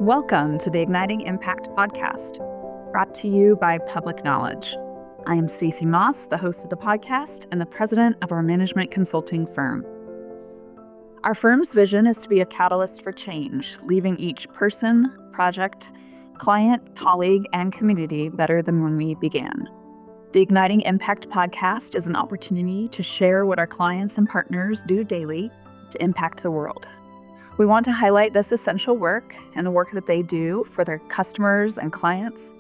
Welcome to the Igniting Impact podcast, brought to you by Public Knowledge. I am Stacey Moss, the host of the podcast and the president of our management consulting firm. Our firm's vision is to be a catalyst for change, leaving each person, project, client, colleague, and community better than when we began. The Igniting Impact podcast is an opportunity to share what our clients and partners do daily to impact the world. We want to highlight this essential work and the work that they do for their customers and clients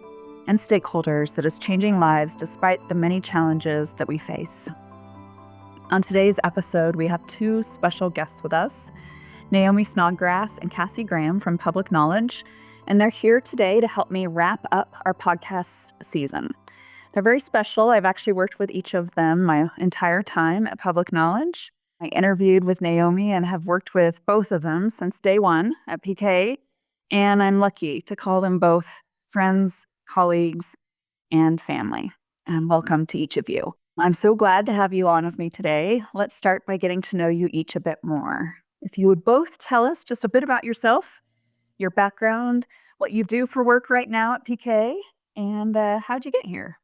and stakeholders that is changing lives despite the many challenges that we face. On today's episode, we have two special guests with us, Naomi Snodgrass and Cassie Graham from Public Knowledge, and they're here today to help me wrap up our podcast season. They're very special. I've actually worked with each of them my entire time at Public Knowledge. I interviewed with Naomi and have worked with both of them since day one at PK, and I'm lucky to call them both friends, colleagues, and family. And welcome to each of you. I'm so glad to have you on with me today. Let's start by getting to know you each a bit more. If you would both tell us just a bit about yourself, your background, what you do for work right now at PK, and how'd you get here?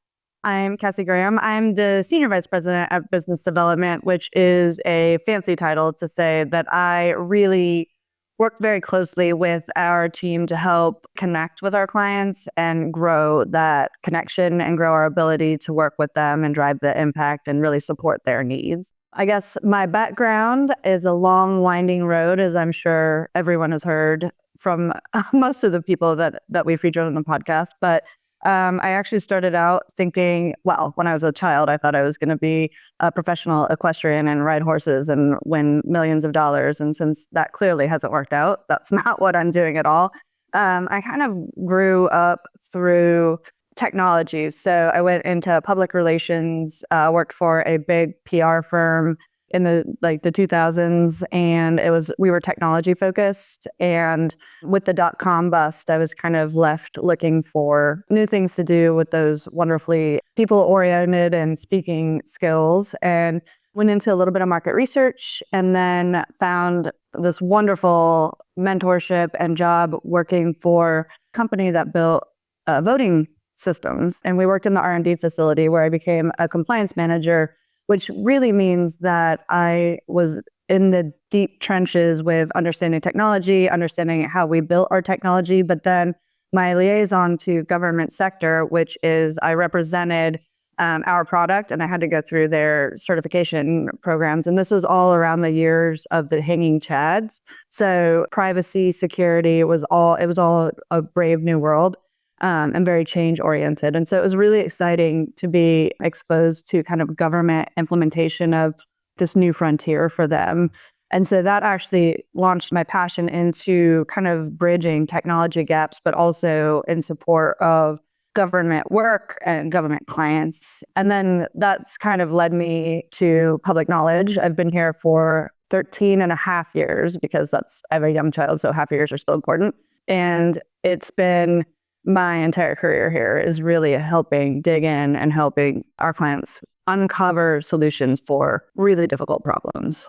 I'm Cassie Graham. I'm the Senior Vice President of Business Development, which is a fancy title to say that I really work very closely with our team to help connect with our clients and grow that connection and grow our ability to work with them and drive the impact and really support their needs. I guess my background is a long, winding road, as I'm sure everyone has heard from most of the people that we featured on the podcast. But I actually started out thinking, well, when I was a child, I thought I was going to be a professional equestrian and ride horses and win millions of dollars. And since that clearly hasn't worked out, that's not what I'm doing at all. I kind of grew up through technology. So I went into public relations, worked for a big PR firm in the 2000s, and we were technology focused. And with the .com bust, I was kind of left looking for new things to do with those wonderfully people-oriented and speaking skills, and went into a little bit of market research, and then found this wonderful mentorship and job working for a company that built voting systems. And we worked in the R&D facility where I became a compliance manager, which really means that I was in the deep trenches with understanding technology, understanding how we built our technology, but then my liaison to government sector, which is I represented our product, and I had to go through their certification programs. And this was all around the years of the hanging chads. So privacy, security, it was all a brave new world. And very change oriented. And so it was really exciting to be exposed to kind of government implementation of this new frontier for them. And so that actually launched my passion into kind of bridging technology gaps, but also in support of government work and government clients. And then that's kind of led me to Public Knowledge. I've been here for 13 and a half years because I have a young child, so half years are still important. And it's been my entire career here is really helping dig in and helping our clients uncover solutions for really difficult problems.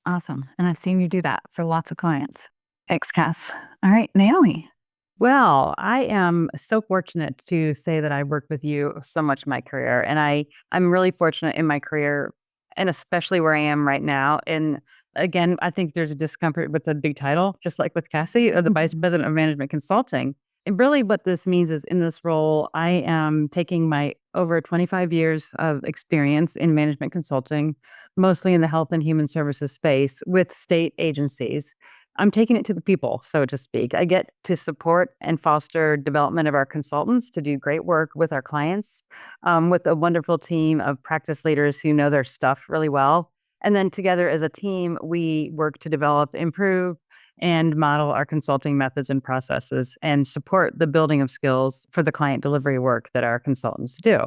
Awesome. And I've seen you do that for lots of clients. Thanks, Cass. All right, Naomi. Well, I am so fortunate to say that I've worked with you so much in my career. And I'm really fortunate in my career, and especially where I am right now. And again, I think there's a discomfort with the big title, just like with Cassie, the Vice President of Management Consulting. And really what this means is in this role, I am taking my over 25 years of experience in management consulting, mostly in the health and human services space with state agencies. I'm taking it to the people, so to speak. I get to support and foster development of our consultants to do great work with our clients, with a wonderful team of practice leaders who know their stuff really well. And then together as a team, we work to develop, improve, and model our consulting methods and processes and support the building of skills for the client delivery work that our consultants do.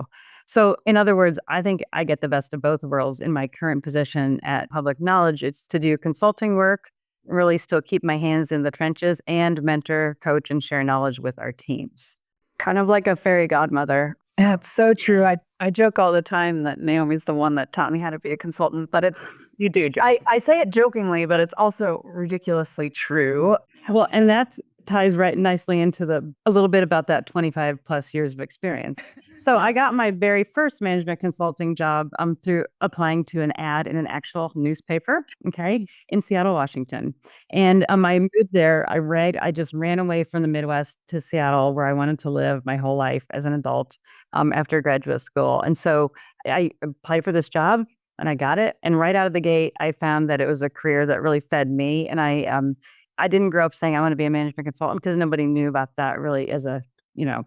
So in other words, I think I get the best of both worlds in my current position at Public Knowledge. It's to do consulting work, really still keep my hands in the trenches, and mentor, coach, and share knowledge with our teams. Kind of like a fairy godmother. Yeah, it's so true. I joke all the time that Naomi's the one that taught me how to be a consultant, but You do. I say it jokingly, but it's also ridiculously true. Well, and that's ties right nicely into a little bit about that 25 plus years of experience. So I got my very first management consulting job through applying to an ad in an actual newspaper, okay, in Seattle, Washington. And I moved there. I just ran away from the Midwest to Seattle, where I wanted to live my whole life as an adult after graduate school. And so I applied for this job and I got it. And right out of the gate, I found that it was a career that really fed me. And I didn't grow up saying I want to be a management consultant because nobody knew about that really as a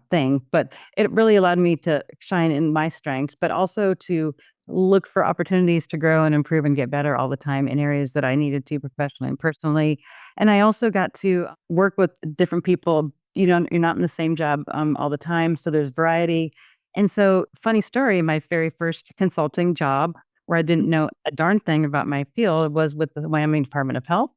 thing. But it really allowed me to shine in my strengths, but also to look for opportunities to grow and improve and get better all the time in areas that I needed to professionally and personally. And I also got to work with different people. You're not in the same job all the time, so there's variety. And so, funny story, my very first consulting job where I didn't know a darn thing about my field was with the Wyoming Department of Health.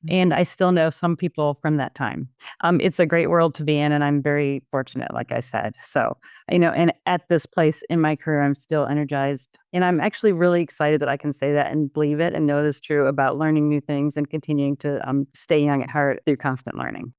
And I still know some people from that time. It's a great world to be in, and I'm very fortunate, like I said. So, and at this place in my career, I'm still energized. And I'm actually really excited that I can say that and believe it and know it is true about learning new things and continuing to stay young at heart through constant learning.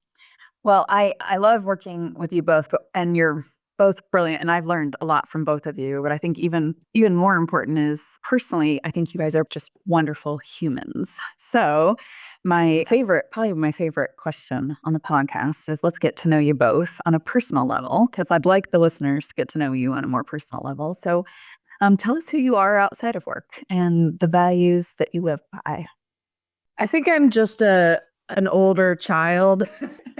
Well, I love working with you both, and you're both brilliant, and I've learned a lot from both of you. But I think even more important is, personally, I think you guys are just wonderful humans. So probably my favorite question on the podcast is, let's get to know you both on a personal level, because I'd like the listeners to get to know you on a more personal level. So tell us who you are outside of work and the values that you live by. I think I'm just an older child.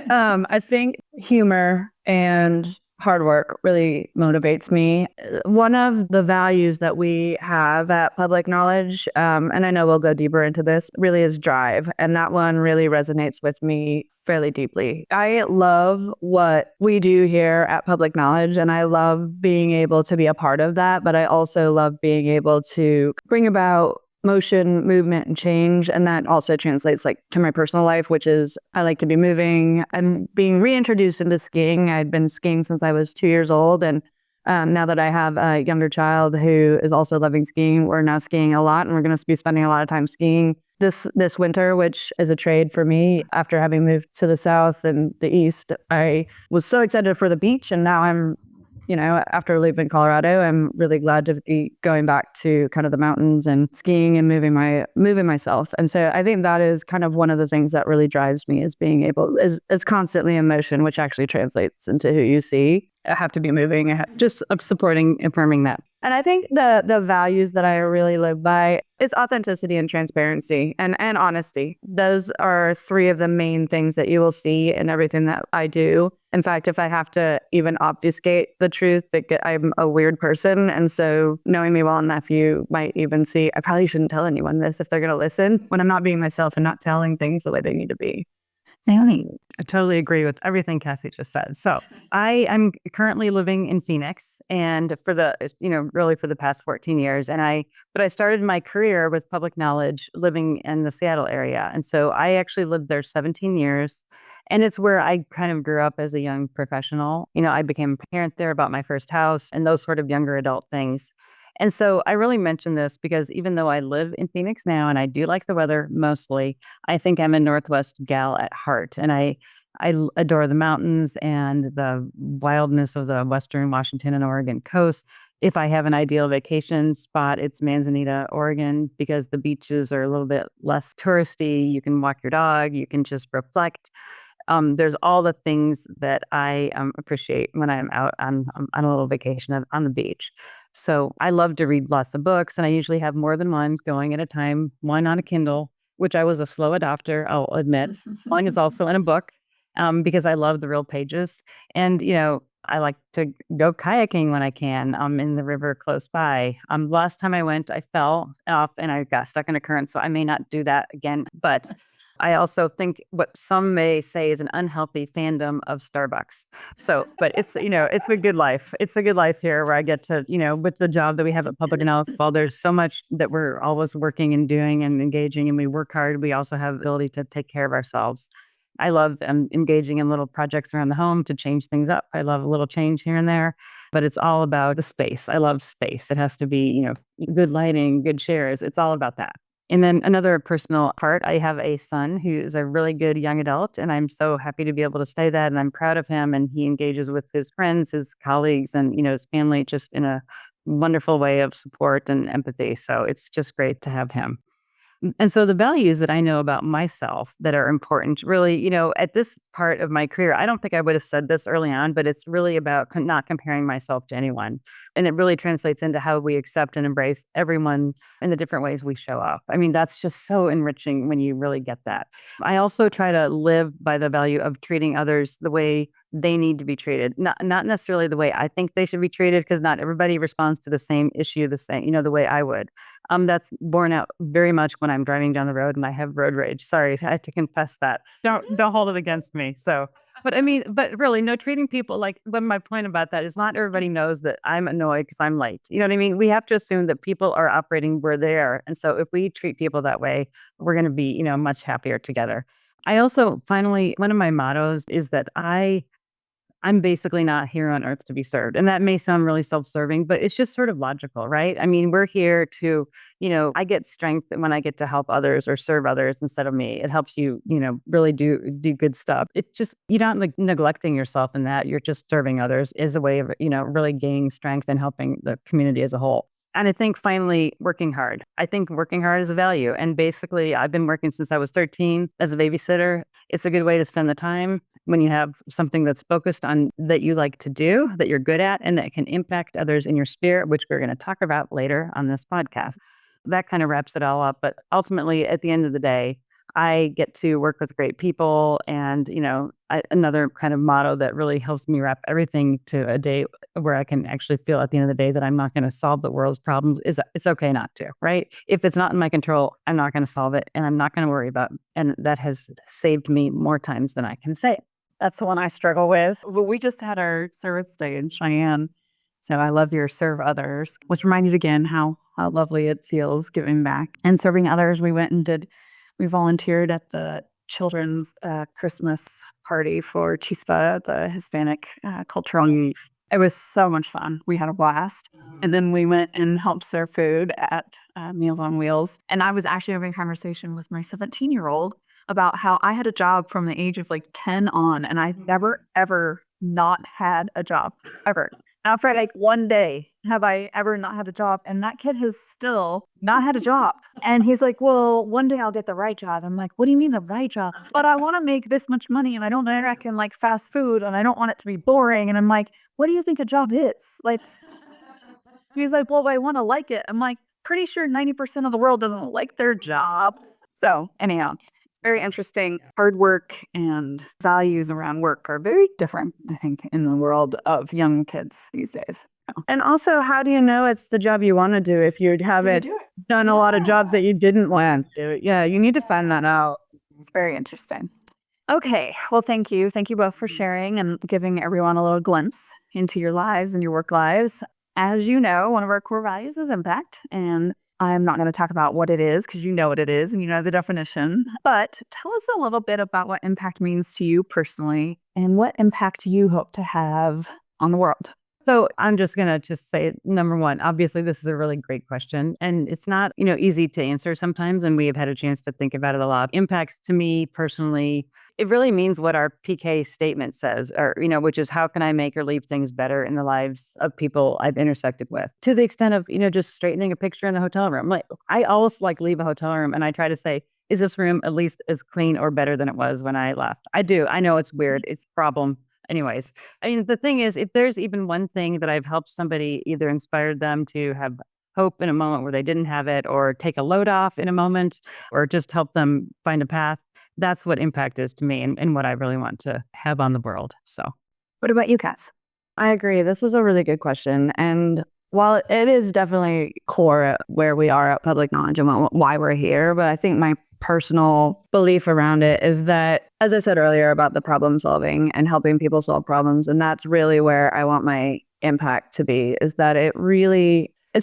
I think humor and hard work really motivates me. One of the values that we have at Public Knowledge, and I know we'll go deeper into this, really is drive. And that one really resonates with me fairly deeply. I love what we do here at Public Knowledge, and I love being able to be a part of that. But I also love being able to bring about motion, movement, and change. And that also translates to my personal life, which is I like to be moving. I'm being reintroduced into skiing. I'd been skiing since I was 2 years old. And now that I have a younger child who is also loving skiing, we're now skiing a lot, and we're going to be spending a lot of time skiing this winter, which is a trade for me. After having moved to the South and the East, I was so excited for the beach. And now I'm after leaving Colorado, I'm really glad to be going back to kind of the mountains and skiing and moving myself. And so I think that is kind of one of the things that really drives me, is being able, is constantly in motion, which actually translates into who you see. I have to be moving. Just supporting, affirming that. And I think the values that I really live by is authenticity and transparency and honesty. Those are three of the main things that you will see in everything that I do. In fact, if I have to even obfuscate the truth, I'm a weird person. And so knowing me well enough, you might even see, I probably shouldn't tell anyone this if they're going to listen, when I'm not being myself and not telling things the way they need to be. I totally agree with everything Cassie just said. So I am currently living in Phoenix, and really for the past 14 years. But I started my career with Public Knowledge living in the Seattle area. And so I actually lived there 17 years. And it's where I kind of grew up as a young professional. I became a parent there, bought my first house, and those sort of younger adult things. And so I really mention this because even though I live in Phoenix now and I do like the weather mostly, I think I'm a Northwest gal at heart. And I adore the mountains and the wildness of the Western Washington and Oregon coast. If I have an ideal vacation spot, it's Manzanita, Oregon, because the beaches are a little bit less touristy. You can walk your dog, you can just reflect. There's all the things that I appreciate when I'm out on a little vacation on the beach. So I love to read lots of books, and I usually have more than one going at a time, one on a Kindle, which I was a slow adopter, I'll admit. One is also in a book because I love the real pages. And, I like to go kayaking when I can in the river close by. Last time I went, I fell off and I got stuck in a current, so I may not do that again. But I also think what some may say is an unhealthy fandom of Starbucks. So, but it's a good life. It's a good life here where I get to, with the job that we have at Public Knowledge, while there's so much that we're always working and doing and engaging, and we work hard, we also have the ability to take care of ourselves. I love engaging in little projects around the home to change things up. I love a little change here and there, but it's all about the space. I love space. It has to be, good lighting, good chairs. It's all about that. And then another personal part, I have a son who is a really good young adult, and I'm so happy to be able to say that. And I'm proud of him. And he engages with his friends, his colleagues, and his family just in a wonderful way of support and empathy. So it's just great to have him. And so the values that I know about myself that are important, really, at this part of my career, I don't think I would have said this early on, but it's really about not comparing myself to anyone. And it really translates into how we accept and embrace everyone in the different ways we show up. I mean, that's just so enriching when you really get that. I also try to live by the value of treating others the way they need to be treated, not necessarily the way I think they should be treated, because not everybody responds to the same issue the way I would. That's borne out very much when I'm driving down the road and I have road rage. Sorry, I have to confess that. Don't hold it against me. So, but really, no, treating people like. But my point about that is not everybody knows that I'm annoyed because I'm late. You know what I mean? We have to assume that people are operating where they are, and so if we treat people that way, we're going to be much happier together. I also finally, one of my mottos is that I'm basically not here on earth to be served. And that may sound really self-serving, but it's just sort of logical, right? I mean, we're here to, I get strength when I get to help others or serve others instead of me. It helps you, really do good stuff. It just, you're not like neglecting yourself in that. You're just serving others is a way of, really gaining strength and helping the community as a whole. And I think finally, working hard. I think working hard is a value. And basically, I've been working since I was 13 as a babysitter. It's a good way to spend the time when you have something that's focused on that you like to do, that you're good at, and that can impact others in your sphere, which we're going to talk about later on this podcast. That kind of wraps it all up. But ultimately, at the end of the day, I get to work with great people. And, another kind of motto that really helps me wrap everything to a day where I can actually feel at the end of the day that I'm not going to solve the world's problems is it's okay not to, right? If it's not in my control, I'm not going to solve it and I'm not going to worry about it. And that has saved me more times than I can say. That's the one I struggle with. Well, we just had our service day in Cheyenne. So I love your serve others, which reminded again how lovely it feels giving back and serving others. We volunteered at the children's Christmas party for Chispa, the Hispanic cultural youth. It was so much fun. We had a blast. And then we went and helped serve food at Meals on Wheels. And I was actually having a conversation with my 17-year-old about how I had a job from the age of like 10 on, and I never, ever not had a job, ever. After like one day, have I ever not had a job? And that kid has still not had a job. And he's like, well, one day I'll get the right job. I'm like, what do you mean the right job? But I want to make this much money and I don't reckon like fast food and I don't want it to be boring. And I'm like, what do you think a job is? Like, he's like, well, I want to like it. I'm like, pretty sure 90% of the world doesn't like their jobs. So anyhow, very interesting. Hard work and values around work are very different, I think, in the world of young kids these days. And also, how do you know it's the job you want to do if you haven't done a lot of jobs that you didn't want to do? Yeah, you need to find that out. It's very interesting. Okay, well, thank you. Thank you both for sharing and giving everyone a little glimpse into your lives and your work lives. As you know, one of our core values is impact, and I'm not going to talk about what it is because you know what it is and you know the definition, but tell us a little bit about what impact means to you personally and what impact you hope to have on the world. So I'm just going to say, number one, obviously, this is a really great question. And it's not, easy to answer sometimes. And we have had a chance to think about it a lot. Impact to me personally, it really means what our PK statement says, or, which is how can I make or leave things better in the lives of people I've intersected with, to the extent of, just straightening a picture in the hotel room. Like I always leave a hotel room and I try to say, is this room at least as clean or better than it was when I left? I do. I know it's weird. It's a problem. Anyways, I mean, the thing is, if there's even one thing that I've helped somebody, either inspired them to have hope in a moment where they didn't have it, or take a load off in a moment, or just help them find a path, that's what impact is to me and what I really want to have on the world. So what about you, Cass? I agree. This is a really good question. And while it is definitely core at where we are at Public Knowledge and why we're here, but I think my personal belief around it is that, as I said earlier about the problem solving and helping people solve problems, and that's really where I want my impact to be, is that it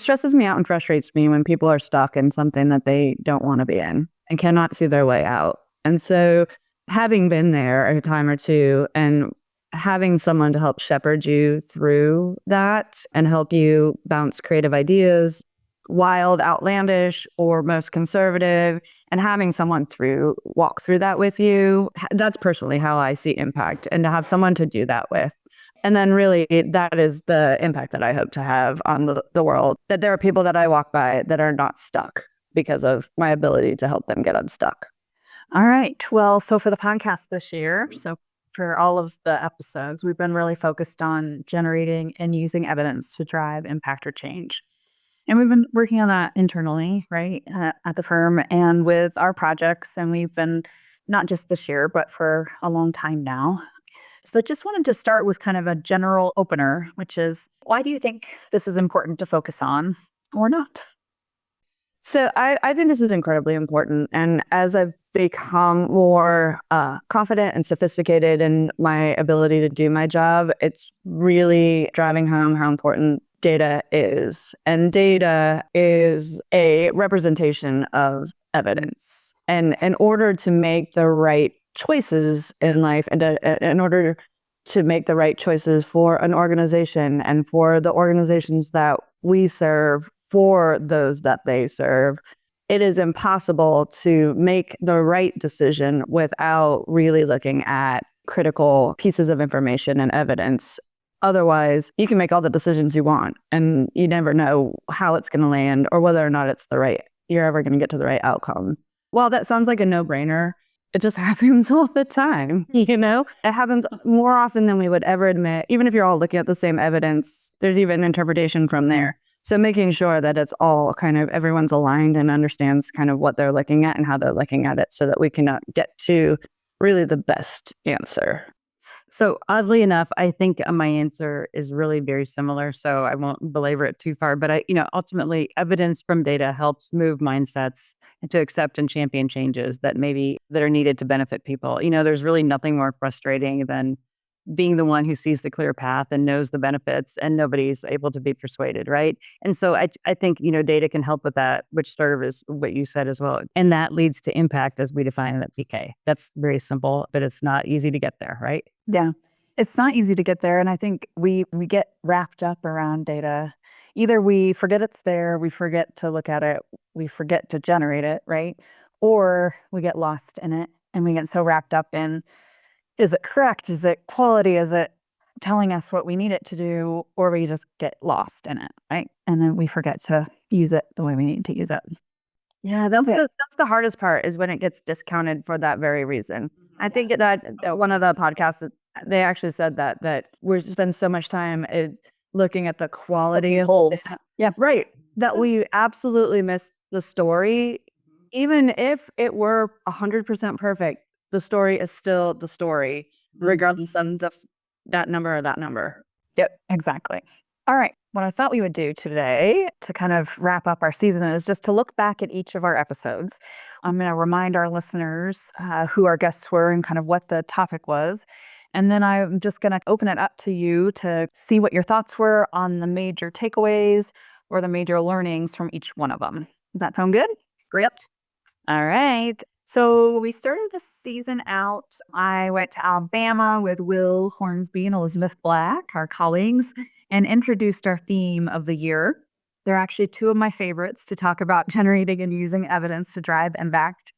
stresses me out and frustrates me when people are stuck in something that they don't want to be in and cannot see their way out. And so having been there a time or two and having someone to help shepherd you through that and help you bounce creative ideas wild, outlandish, or most conservative, and having someone walk through that with you. That's personally how I see impact, and to have someone to do that with. And then really that is the impact that I hope to have on the world, that there are people that I walk by that are not stuck because of my ability to help them get unstuck. All right. Well, so for the podcast this year, so for all of the episodes, we've been really focused on generating and using evidence to drive impact or change. And we've been working on that internally, right, at the firm and with our projects. And we've been not just this year, but for a long time now. So I just wanted to start with kind of a general opener, which is, why do you think this is important to focus on or not? So I think this is incredibly important. And as I've become more confident and sophisticated in my ability to do my job, it's really driving home how important data is. And data is a representation of evidence. And in order to make the right choices in life, and in order to make the right choices for an organization and for the organizations that we serve, for those that they serve, it is impossible to make the right decision without really looking at critical pieces of information and evidence. Otherwise, you can make all the decisions you want, and you never know how it's going to land or whether or not you're ever going to get to the right outcome. While that sounds like a no-brainer, it just happens all the time, you know? It happens more often than we would ever admit. Even if you're all looking at the same evidence, there's even interpretation from there. So making sure that it's all kind of, everyone's aligned and understands kind of what they're looking at and how they're looking at it, so that we can get to really the best answer. So oddly enough, I think my answer is really very similar. So I won't belabor it too far, but ultimately evidence from data helps move mindsets to accept and champion changes that are needed to benefit people. There's really nothing more frustrating than being the one who sees the clear path and knows the benefits, and nobody's able to be persuaded, right? And so I think, data can help with that, which sort of is what you said as well. And that leads to impact as we define it at PK. That's very simple, but it's not easy to get there, right? Yeah, it's not easy to get there. And I think we get wrapped up around data. Either we forget it's there, we forget to look at it, we forget to generate it, right? Or we get lost in it and we get so wrapped up in, is it correct? Is it quality? Is it telling us what we need it to do? Or we just get lost in it, right? And then we forget to use it the way we need to use it. Yeah, that's the hardest part, is when it gets discounted for that very reason. I think that one of the podcasts, they actually said that we spend so much time looking at the quality of holes. Yeah, right. That we absolutely miss the story. Even if it were 100% perfect, the story is still the story, regardless of that number. Yep, exactly. All right. What I thought we would do today to kind of wrap up our season is just to look back at each of our episodes. I'm going to remind our listeners who our guests were and kind of what the topic was. And then I'm just going to open it up to you to see what your thoughts were on the major takeaways or the major learnings from each one of them. Does that sound good? Great. All right. So we started this season out. I went to Alabama with Will Hornsby and Elizabeth Black, our colleagues, and introduced our theme of the year. They're actually two of my favorites to talk about generating and using evidence to drive impact.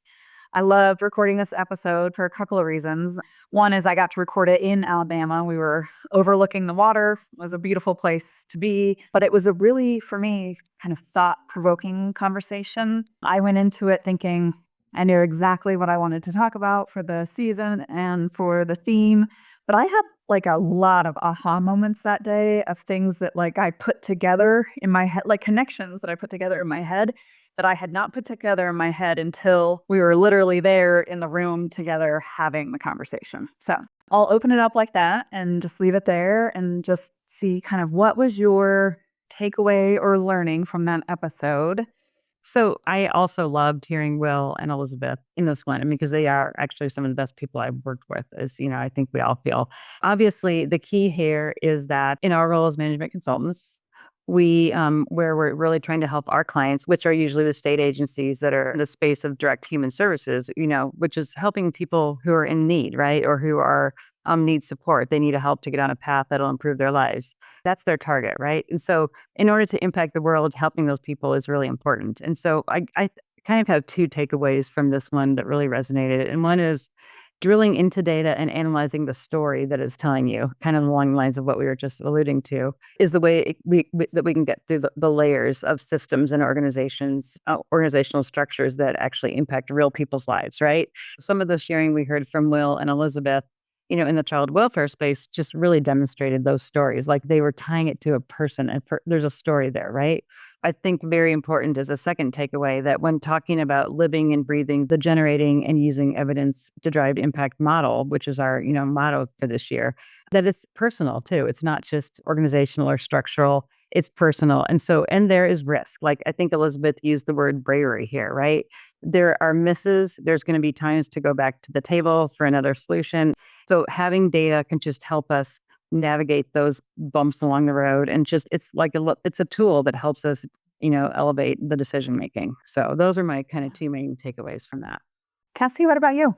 I loved recording this episode for a couple of reasons. One is I got to record it in Alabama. We were overlooking the water. It was a beautiful place to be, but it was a really, for me, kind of thought-provoking conversation. I went into it thinking I knew exactly what I wanted to talk about for the season and for the theme, but I had like a lot of aha moments that day of things that like I put together in my head, like connections that I put together in my head that I had not put together in my head until we were literally there in the room together having the conversation. So I'll open it up like that and just leave it there and just see kind of what was your takeaway or learning from that episode. So I also loved hearing Will and Elizabeth in this one, because they are actually some of the best people I've worked with, as I think we all feel. Obviously, the key here is that in our role as management consultants, where we're really trying to help our clients, which are usually the state agencies that are in the space of direct human services, which is helping people who are in need, right? Or who are need support. They need help to get on a path that'll improve their lives. That's their target, right? And so in order to impact the world, helping those people is really important. And so I kind of have two takeaways from this one that really resonated. And one is drilling into data and analyzing the story that it's telling you, kind of along the lines of what we were just alluding to, is the way that we can get through the layers of systems and organizations, organizational structures that actually impact real people's lives, right? Some of the sharing we heard from Will and Elizabeth, in the child welfare space just really demonstrated those stories. Like they were tying it to a person and there's a story there, right? I think very important is a second takeaway that when talking about living and breathing the generating and using evidence to drive impact model, which is our, motto for this year, that it's personal too. It's not just organizational or structural, it's personal. And there is risk. Like I think Elizabeth used the word bravery here, right? There are misses. There's going to be times to go back to the table for another solution. So having data can just help us navigate those bumps along the road, and just it's a tool that helps us, elevate the decision making. So those are my kind of two main takeaways from that. Cassie, what about you?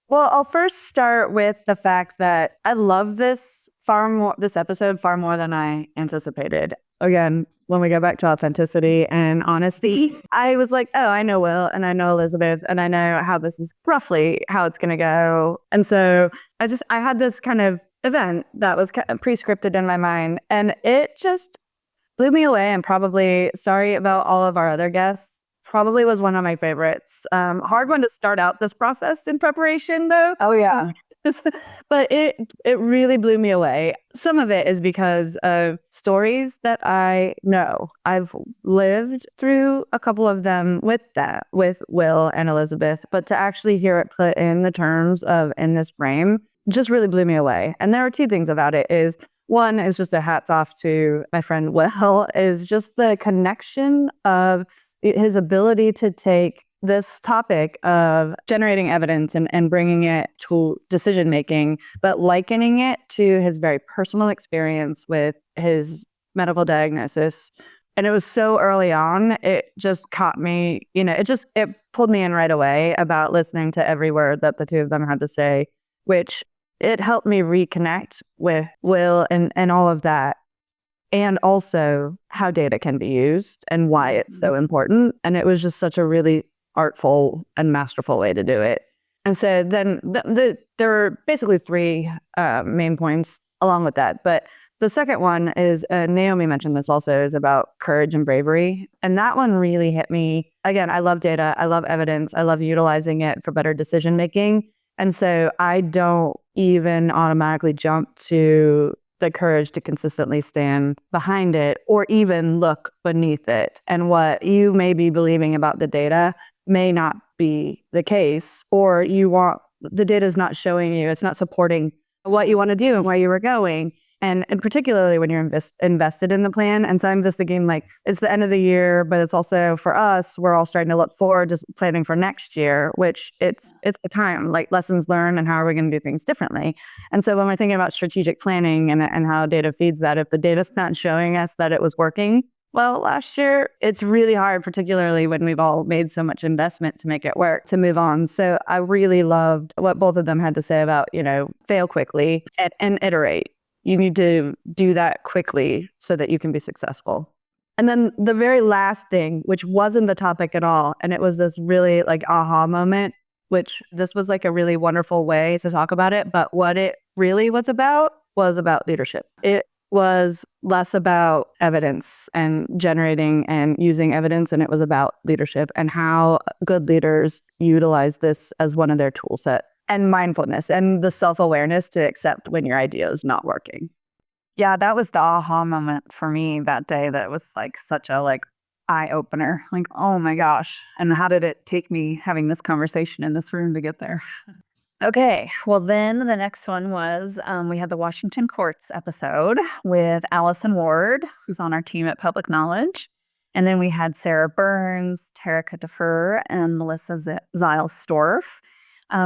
Well, I'll first start with the fact that I love this episode far more than I anticipated. Again, when we go back to authenticity and honesty, I was like, oh, I know Will and I know Elizabeth and I know how this is roughly how it's going to go. And so I had this kind of event that was pre-scripted in my mind, and it just blew me away. And probably, sorry about all of our other guests, probably was one of my favorites. Hard one to start out this process in preparation though. Oh yeah. But it really blew me away. Some of it is because of stories that I know. I've lived through a couple of them with Will and Elizabeth, but to actually hear it put in the terms of in this frame just really blew me away. And there are two things about it. Is one is just a hats off to my friend Will, is just the connection of his ability to take this topic of generating evidence and bringing it to decision making, but likening it to his very personal experience with his medical diagnosis. And it was so early on, it just caught me, it pulled me in right away about listening to every word that the two of them had to say, which it helped me reconnect with Will and all of that. And also how data can be used and why it's so important. And it was just such a really artful and masterful way to do it. And so then there are basically three main points along with that. But the second one is, Naomi mentioned this also, is about courage and bravery. And that one really hit me. Again, I love data. I love evidence. I love utilizing it for better decision making. And so I don't even automatically jump to the courage to consistently stand behind it or even look beneath it. And what you may be believing about the data may not be the case, or the data is not showing you, it's not supporting what you want to do and where you were going. And particularly when you're invested in the plan. And so I'm just thinking, like, it's the end of the year, but it's also for us, we're all starting to look forward to planning for next year, which it's the time, like lessons learned and how are we going to do things differently. And so when we're thinking about strategic planning and how data feeds that, if the data's not showing us that it was working well last year, it's really hard, particularly when we've all made so much investment to make it work, to move on. So I really loved what both of them had to say about, fail quickly and iterate. You need to do that quickly so that you can be successful. And then the very last thing, which wasn't the topic at all, and it was this really aha moment, which this was a really wonderful way to talk about it. But what it really was about leadership. It was less about evidence and generating and using evidence, and it was about leadership and how good leaders utilize this as one of their tool set. And mindfulness and the self-awareness to accept when your idea is not working. Yeah, that was the aha moment for me that day. That was such a eye opener. Oh my gosh. And how did it take me having this conversation in this room to get there? Okay, well then the next one was we had the Washington Courts episode with Allison Ward, who's on our team at Public Knowledge. And then we had Sarah Burns, Tarika Defer, and Melissa Ziles-Storff.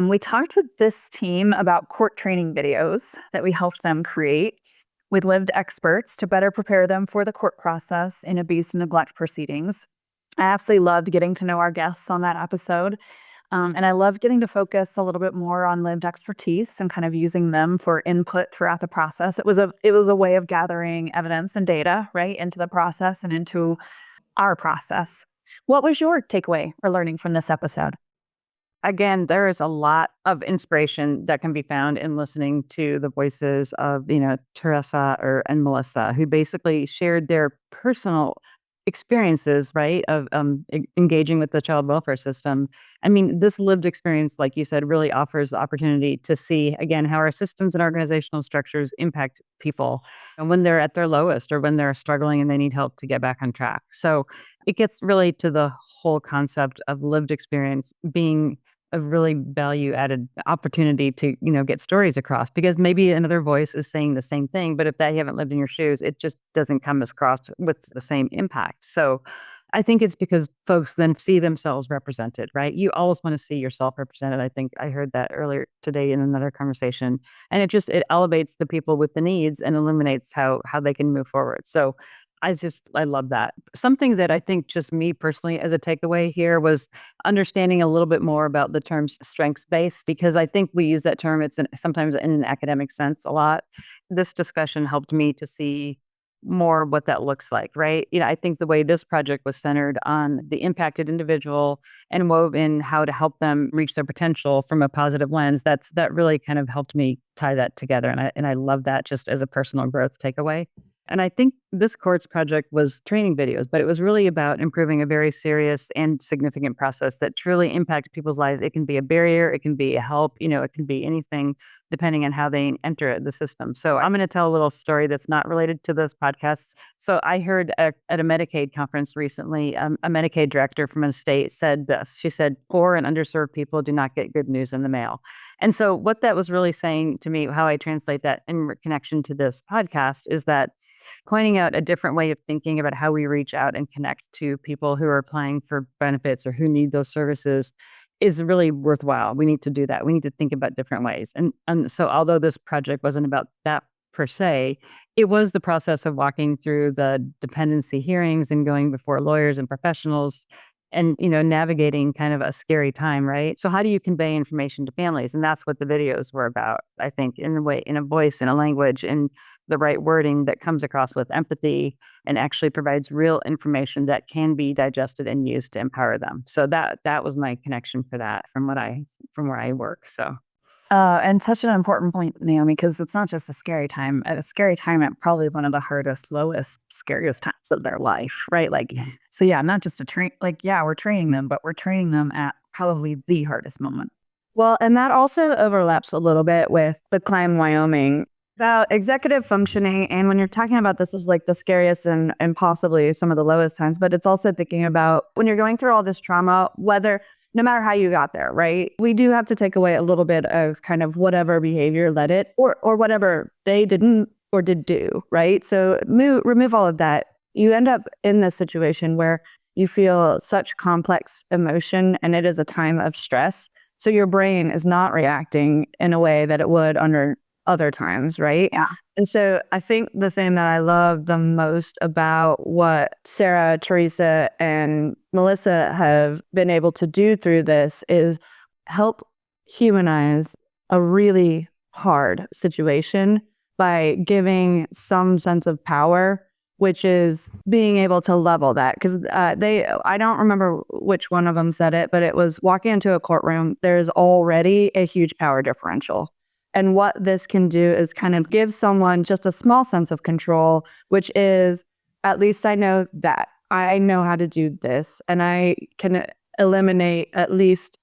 We talked with this team about court training videos that we helped them create. with lived experts to better prepare them for the court process in abuse and neglect proceedings. I absolutely loved getting to know our guests on that episode. And I love getting to focus a little bit more on lived expertise and kind of using them for input throughout the process. It was a way of gathering evidence and data, right, into the process and into our process. What was your takeaway or learning from this episode? Again, there is a lot of inspiration that can be found in listening to the voices of, Teresa and Melissa, who basically shared their personal experiences, right, of engaging with the child welfare system. I mean, this lived experience, like you said, really offers the opportunity to see, again, how our systems and organizational structures impact people and when they're at their lowest or when they're struggling and they need help to get back on track. So it gets really to the whole concept of lived experience being a really value added opportunity to, get stories across, because maybe another voice is saying the same thing, but if they haven't lived in your shoes, it just doesn't come across with the same impact. So I think it's because folks then see themselves represented, right? You always want to see yourself represented. I think I heard that earlier today in another conversation, and it elevates the people with the needs and illuminates how they can move forward. So I love that. Something that I think just me personally as a takeaway here was understanding a little bit more about the term strengths based, because I think we use that term, sometimes in an academic sense a lot. This discussion helped me to see more what that looks like, right? I think the way this project was centered on the impacted individual and wove in how to help them reach their potential from a positive lens, that really kind of helped me tie that together. And I love that just as a personal growth takeaway. And I think this court's project was training videos, but it was really about improving a very serious and significant process that truly impacts people's lives. It can be a barrier, it can be a help, it can be anything depending on how they enter the system. So I'm going to tell a little story that's not related to this podcast. So I heard at a Medicaid conference recently, a Medicaid director from a state said this. She said, poor and underserved people do not get good news in the mail. And so what that was really saying to me, how I translate that in connection to this podcast, is that pointing out a different way of thinking about how we reach out and connect to people who are applying for benefits or who need those services is really worthwhile. We need to do that. We need to think about different ways. And so although this project wasn't about that per se, it was the process of walking through the dependency hearings and going before lawyers and professionals and, navigating kind of a scary time, right? So how do you convey information to families? And that's what the videos were about, I think, in a voice, in a language, in the right wording that comes across with empathy and actually provides real information that can be digested and used to empower them. So that was my connection for that from where I work. So And such an important point, Naomi, because it's not just a scary time. At a scary time at probably one of the hardest, lowest, scariest times of their life, right? So yeah, not just we're training them, but we're training them at probably the hardest moment. Well, and that also overlaps a little bit with the Climb Wyoming about executive functioning. And when you're talking about this is like the scariest and possibly some of the lowest times, but it's also thinking about when you're going through all this trauma, no matter how you got there, right? We do have to take away a little bit of kind of whatever behavior led it or whatever they didn't or did do, right? So remove all of that. You end up in this situation where you feel such complex emotion and it is a time of stress. So your brain is not reacting in a way that it would under other times, right? Yeah. And so I think the thing that I love the most about what Sarah, Teresa, and Melissa have been able to do through this is help humanize a really hard situation by giving some sense of power, which is being able to level that. Because I don't remember which one of them said it, but it was walking into a courtroom, there's already a huge power differential. And what this can do is kind of give someone just a small sense of control, which is, at least I know that. I know how to do this. And I can eliminate at least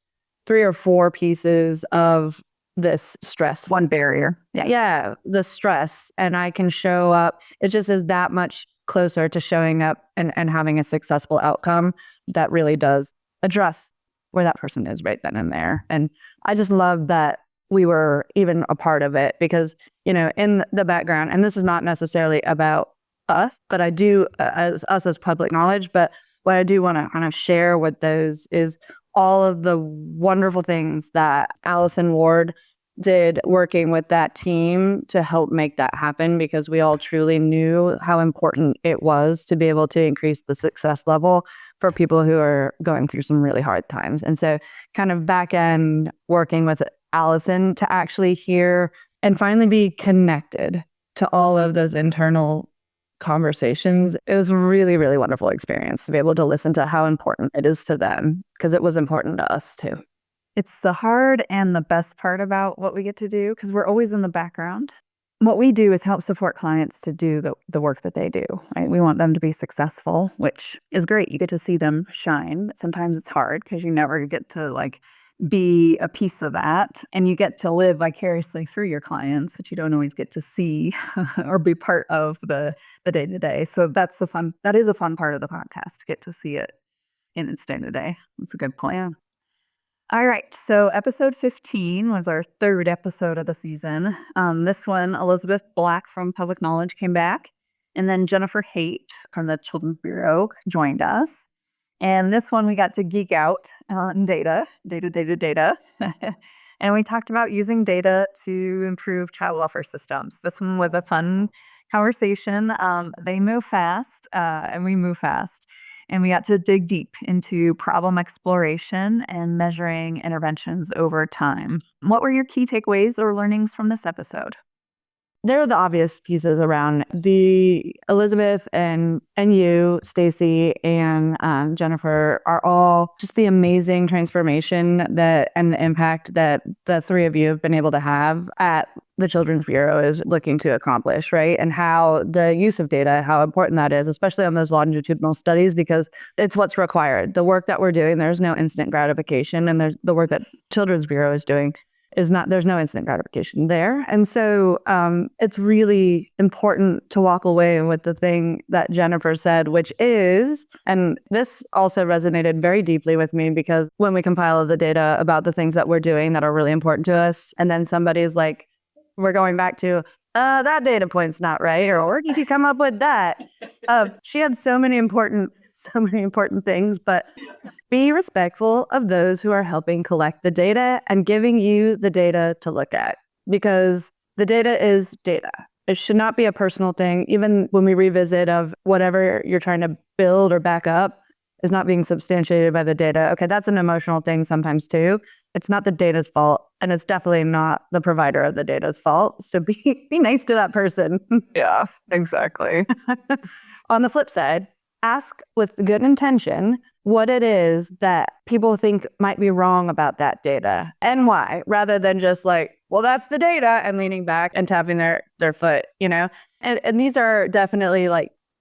3 or 4 pieces of this stress. One barrier. Yeah, the stress. And I can show up. It just is that much closer to showing up and having a successful outcome that really does address where that person is right then and there. And I just love that we were even a part of it because, in the background, and this is not necessarily about us, but I do, as public knowledge, but what I do want to kind of share with those is all of the wonderful things that Allison Ward did working with that team to help make that happen, because we all truly knew how important it was to be able to increase the success level for people who are going through some really hard times. And so kind of back end working with Allison to actually hear and finally be connected to all of those internal conversations. It was a really, really wonderful experience to be able to listen to how important it is to them, because it was important to us too. It's the hard and the best part about what we get to do, because we're always in the background. What we do is help support clients to do the work that they do, right? We want them to be successful, which is great. You get to see them shine. But sometimes it's hard because you never get to be a piece of that, and you get to live vicariously through your clients, but you don't always get to see or be part of the day-to-day. So that is a fun part of the podcast, to get to see it in its day-to-day. That's a good point. Yeah. All right, so episode 15 was our third episode of the season. This one, Elizabeth Black from Public Knowledge came back, and then Jennifer Haight from the Children's Bureau joined us. And this one, we got to geek out on data. And we talked about using data to improve child welfare systems. This one was a fun conversation. They move fast, and we move fast. And we got to dig deep into problem exploration and measuring interventions over time. What were your key takeaways or learnings from this episode? There are the obvious pieces around the Elizabeth and you, Stacey, and Jennifer are all just the amazing transformation and the impact that the three of you have been able to have at the Children's Bureau is looking to accomplish, right? And how the use of data, how important that is, especially on those longitudinal studies, because it's what's required. The work that we're doing, there's no instant gratification, and the work that Children's Bureau is doing there's no instant gratification there. And so it's really important to walk away with the thing that Jennifer said, which is, and this also resonated very deeply with me, because when we compile the data about the things that we're doing that are really important to us, and then somebody's like, we're going back to, that data point's not right, or where did you come up with that? She had so many important things, but be respectful of those who are helping collect the data and giving you the data to look at, because the data is data. It should not be a personal thing. Even when we revisit of whatever you're trying to build or back up is not being substantiated by the data. Okay, that's an emotional thing sometimes too. It's not the data's fault, and it's definitely not the provider of the data's fault. So be nice to that person. Yeah, exactly. On the flip side, ask with good intention what it is that people think might be wrong about that data and why, rather than just like, well, that's the data, and leaning back and tapping their foot, you know? And these are definitely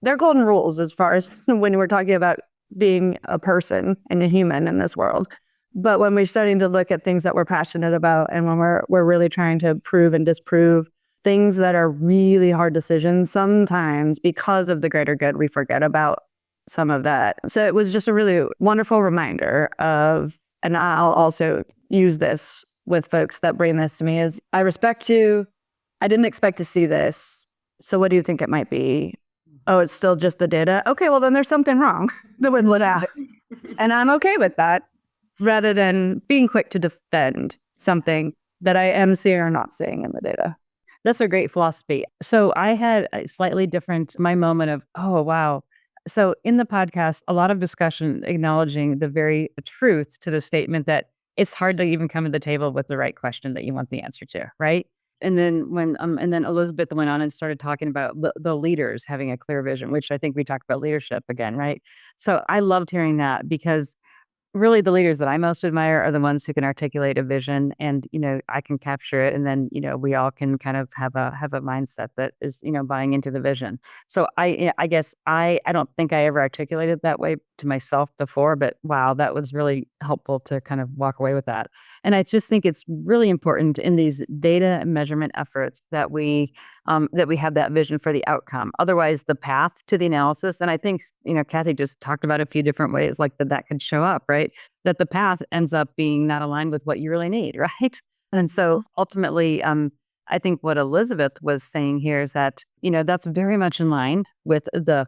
they're golden rules as far as when we're talking about being a person and a human in this world. But when we're starting to look at things that we're passionate about, and when we're really trying to prove and disprove things that are really hard decisions, sometimes because of the greater good, we forget about some of that. So it was just a really wonderful reminder of, and I'll also use this with folks that bring this to me, is I respect you. I didn't expect to see this. So what do you think it might be? Oh, it's still just the data? Okay, well then there's something wrong that would let out. And I'm okay with that, rather than being quick to defend something that I am seeing or not seeing in the data. That's a great philosophy. So I had a slightly different, my moment of, oh, wow. So in the podcast, a lot of discussion acknowledging the very truth to the statement that it's hard to even come to the table with the right question that you want the answer to, right? And then then Elizabeth went on and started talking about the leaders having a clear vision, which I think we talked about leadership again, right? So I loved hearing that, because really the leaders that I most admire are the ones who can articulate a vision, and, I can capture it. And then, we all can kind of have a mindset that is, buying into the vision. So I guess I don't think I ever articulated that way to myself before, but wow, that was really helpful to kind of walk away with that. And I just think it's really important in these data measurement efforts that we have that vision for the outcome. Otherwise, the path to the analysis, and I think, Kathy just talked about a few different ways that could show up, right? That the path ends up being not aligned with what you really need, right? And so ultimately, I think what Elizabeth was saying here is that, that's very much in line with the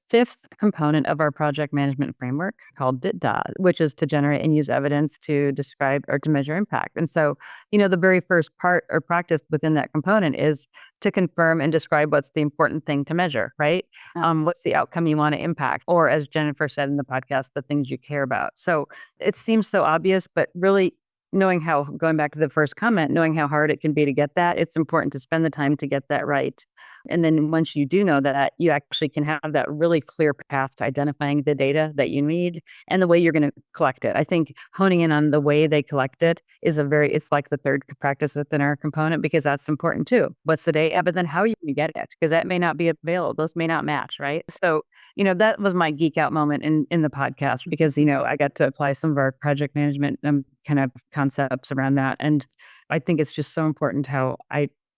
fifth component of our project management framework called DITDA, which is to generate and use evidence to describe or to measure impact. And so, the very first part or practice within that component is to confirm and describe what's the important thing to measure, right? What's the outcome you want to impact? Or as Jennifer said in the podcast, the things you care about. So it seems so obvious, but really going back to the first comment, knowing how hard it can be to get that, it's important to spend the time to get that right. And then once you do know that, you actually can have that really clear path to identifying the data that you need and the way you're going to collect it. I think honing in on the way they collect it is it's like the third practice within our component, because that's important too. What's the data? But then how are you going to get it? Because that may not be available. Those may not match, right? So, that was my geek out moment in the podcast, because, I got to apply some of our project management kind of concepts around that. And I think it's just so important how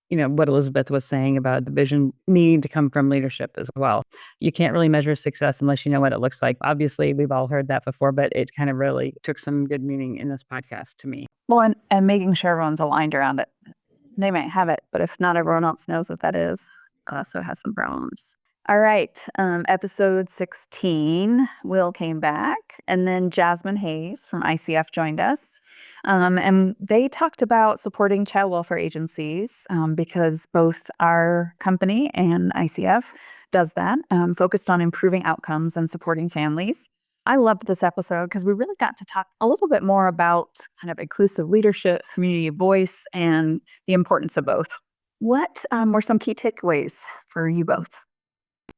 what Elizabeth was saying about the vision needing to come from leadership as well. You can't really measure success unless you know what it looks like. Obviously, we've all heard that before, but it kind of really took some good meaning in this podcast to me. Well, and making sure everyone's aligned around it. They might have it, but if not everyone else knows what that is, it also has some problems. All right, episode 16, Will came back, and then Jasmine Hayes from ICF joined us. And they talked about supporting child welfare agencies because both our company and ICF does that, focused on improving outcomes and supporting families. I loved this episode because we really got to talk a little bit more about kind of inclusive leadership, community voice, and the importance of both. What were some key takeaways for you both?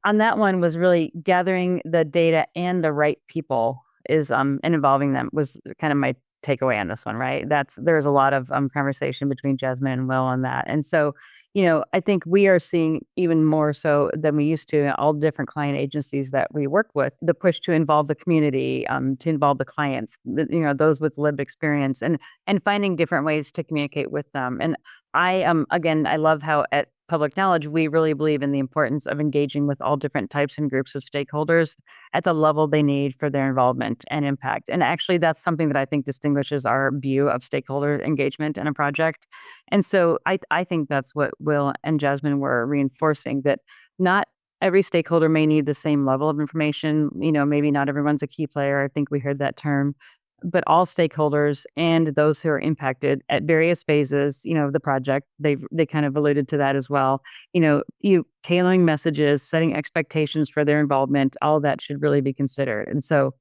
On that one was really gathering the data and the right people and involving them was kind of my takeaway on this one, right? There's a lot of conversation between Jasmine and Will on that. And so, I think we are seeing even more so than we used to in all different client agencies that we work with, the push to involve the community, to involve the clients, those with lived experience, and finding different ways to communicate with them. And I love how at Public Knowledge, we really believe in the importance of engaging with all different types and groups of stakeholders at the level they need for their involvement and impact. And actually, that's something that I think distinguishes our view of stakeholder engagement in a project. And so I think that's what Will and Jasmine were reinforcing, that not every stakeholder may need the same level of information. Maybe not everyone's a key player. I think we heard that term. But all stakeholders and those who are impacted at various phases, of the project, they kind of alluded to that as well. You tailoring messages, setting expectations for their involvement, all of that should really be considered. And so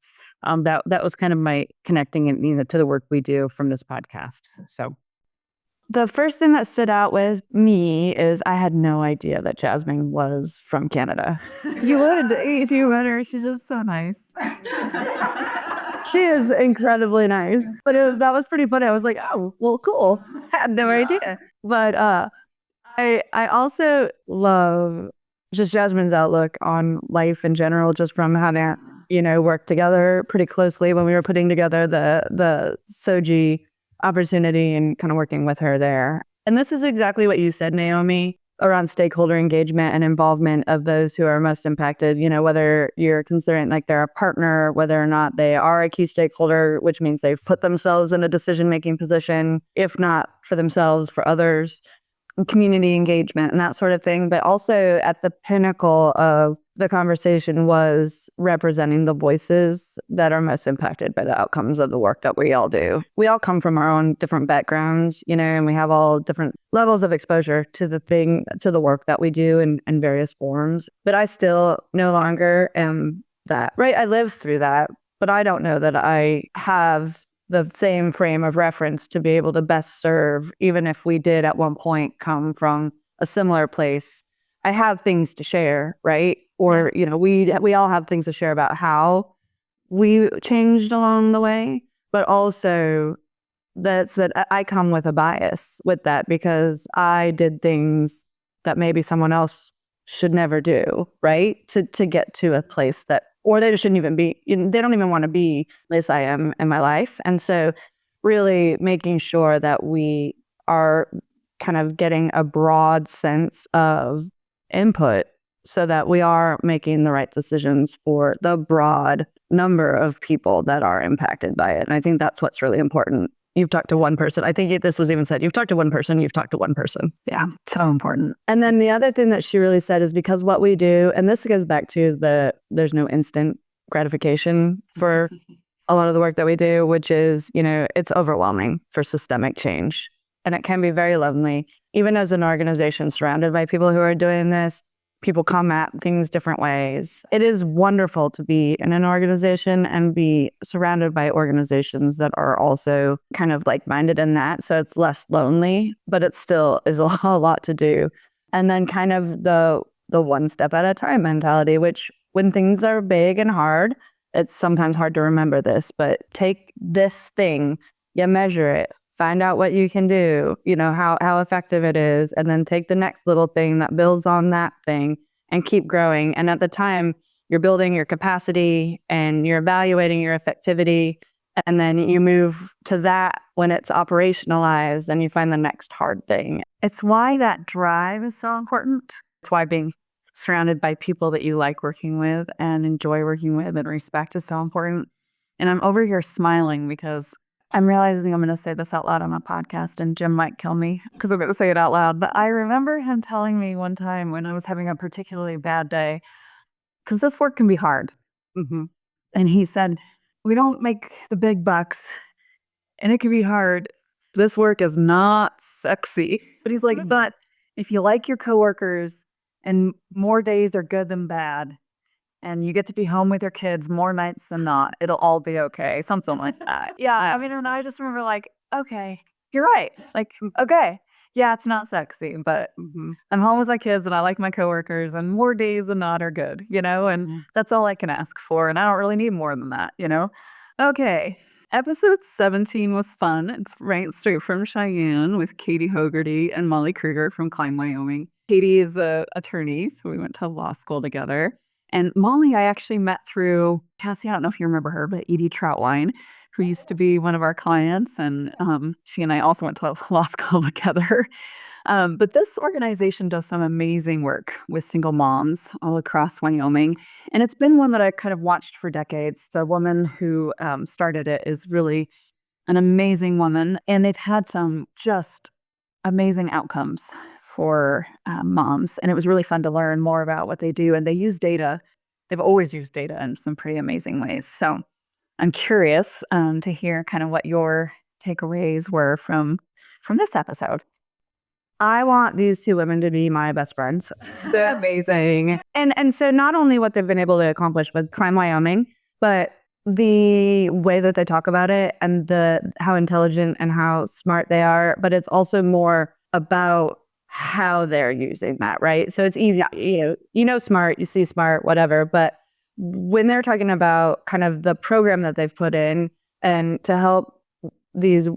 that was kind of my connecting to the work we do from this podcast. So the first thing that stood out with me is I had no idea that Jasmine was from Canada. You would if you met her. She's just so nice. She is incredibly nice, but that was pretty funny. I was like, oh, well, cool. I had no idea. But I also love just Jasmine's outlook on life in general, just from having, worked together pretty closely when we were putting together the Soji opportunity and kind of working with her there. And this is exactly what you said, Naomi, around stakeholder engagement and involvement of those who are most impacted, whether you're considering like they're a partner, whether or not they are a key stakeholder, which means they've put themselves in a decision-making position, if not for themselves, for others, community engagement and that sort of thing. But also at the pinnacle of the conversation was representing the voices that are most impacted by the outcomes of the work that we all do. We all come from our own different backgrounds, and we have all different levels of exposure to the work that we do in various forms. But I still no longer am that, right? I lived through that, but I don't know that I have the same frame of reference to be able to best serve, even if we did at one point come from a similar place. I have things to share, right? Or, we all have things to share about how we changed along the way, but also that I come with a bias with that because I did things that maybe someone else should never do, right? To get to a place that, or they shouldn't even be, they don't even want to be as I am in my life. And so really making sure that we are kind of getting a broad sense of input so that we are making the right decisions for the broad number of people that are impacted by it. And I think that's what's really important. you've talked to one person. I think this was even said, you've talked to one person, you've talked to one person. Yeah, so important. And then the other thing that she really said is because what we do, and this goes back to there's no instant gratification for a lot of the work that we do, which is, it's overwhelming for systemic change. And it can be very lonely. Even as an organization surrounded by people who are doing this, people come at things different ways. It is wonderful to be in an organization and be surrounded by organizations that are also kind of like-minded in that. So it's less lonely, but it still is a lot to do. And then kind of the one step at a time mentality, which when things are big and hard, it's sometimes hard to remember this, but take this thing, you measure it, find out what you can do, how effective it is, and then take the next little thing that builds on that thing and keep growing. And at the time, you're building your capacity and you're evaluating your effectivity, and then you move to that when it's operationalized and you find the next hard thing. It's why that drive is so important. It's why being surrounded by people that you like working with and enjoy working with and respect is so important. And I'm over here smiling because I'm realizing I'm going to say this out loud on a podcast and Jim might kill me because I'm going to say it out loud. But I remember him telling me one time when I was having a particularly bad day, because this work can be hard. Mm-hmm. And he said, we don't make the big bucks and it can be hard. This work is not sexy. But he's like, but if you like your coworkers and more days are good than bad, and you get to be home with your kids more nights than not, it'll all be okay. Something like that. Yeah, I mean, and I just remember like, okay, you're right. Like, okay, yeah, it's not sexy, but I'm home with my kids and I like my coworkers and more days than not are good, and that's all I can ask for. And I don't really need more than that, Okay, episode 17 was fun. It's right straight from Cheyenne with Katie Hogarty and Molly Kruger from Klein, Wyoming. Katie is an attorney, so we went to law school together. And Molly, I actually met through, Cassie, I don't know if you remember her, but Edie Troutwine, who used to be one of our clients. And she and I also went to law school together. But this organization does some amazing work with single moms all across Wyoming. And it's been one that I kind of watched for decades. The woman who started it is really an amazing woman. And they've had some just amazing outcomes for moms. And it was really fun to learn more about what they do. And they use data. They've always used data in some pretty amazing ways. So I'm curious to hear kind of what your takeaways were from this episode. I want these two women to be my best friends. They're amazing. And so not only what they've been able to accomplish with Climb Wyoming, but the way that they talk about it and how intelligent and how smart they are, but it's also more about how they're using that, right? So it's easy, smart, you see smart, whatever. But when they're talking about kind of the program that they've put in and to help these,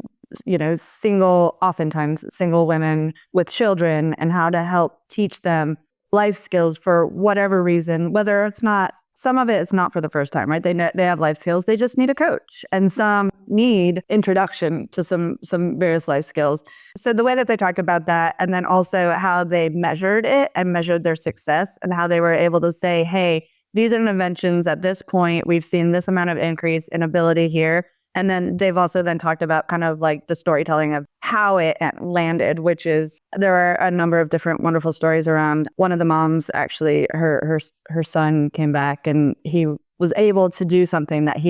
oftentimes single women with children and how to help teach them life skills for whatever reason, whether it's not, some of it is not for the first time, right? They have life skills. They just need a coach. And some need introduction to some various life skills. So the way that they talk about that, and then also how they measured it and measured their success and how they were able to say, hey, these are interventions at this point. We've seen this amount of increase in ability here. And then they've also then talked about kind of like the storytelling of how it landed, which is there are a number of different wonderful stories around. One of the moms, actually, her son came back and he was able to do something that